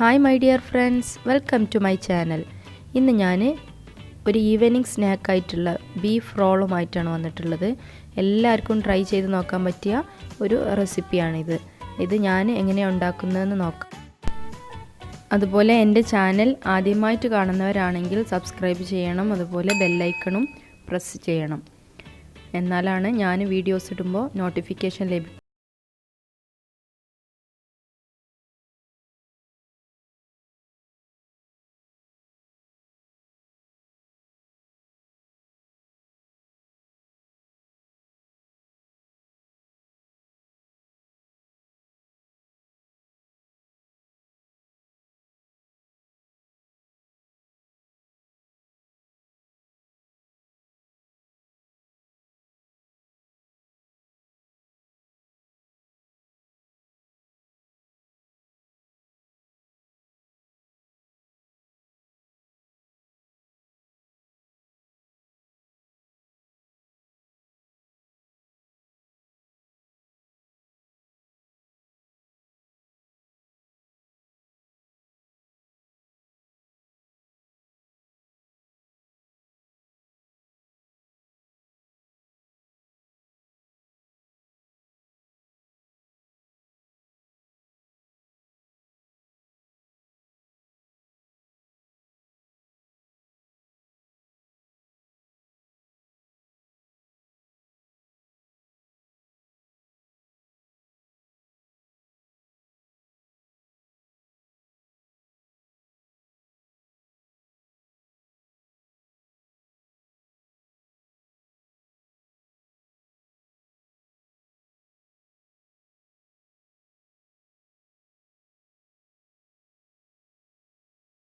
Hi my dear friends, welcome to my channel. ഇന്ന് ഞാൻ ഒരു ഈവനിംഗ് സ്നാക്ക് ആയിട്ടുള്ള ബീഫ് റോളുമായിട്ടാണ് വന്നിട്ടുള്ളത്. എല്ലാവർക്കും ട്രൈ ചെയ്ത് നോക്കാൻ പറ്റിയ ഒരു റെസിപ്പിയാണിത്. ഇത് ഞാൻ എങ്ങനെയാണ് ഉണ്ടാക്കുന്നതെന്ന് നോക്കാം. അതുപോലെ എൻ്റെ ചാനൽ ആദ്യമായിട്ട് കാണുന്നവരാണെങ്കിൽ സബ്സ്ക്രൈബ് ചെയ്യണം. അതുപോലെ ബെല്ലൈക്കണും പ്രസ് ചെയ്യണം. എന്നാലാണ് ഞാൻ വീഡിയോസ് ഇടുമ്പോൾ നോട്ടിഫിക്കേഷൻ ലഭിക്കുക.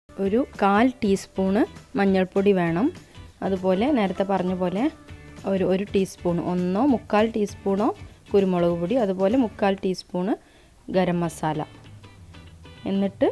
ഒരു 1/4 ടീസ്പൂണ് മഞ്ഞൾപ്പൊടി വേണം. അതുപോലെ നേരത്തെ പറഞ്ഞ പോലെ ഒരു ടീസ്പൂൺ 1/4 ടീസ്പൂണോ കുരുമുളക് പൊടി, അതുപോലെ 1/4 ടീസ്പൂണ് ഗരം മസാല. എന്നിട്ട്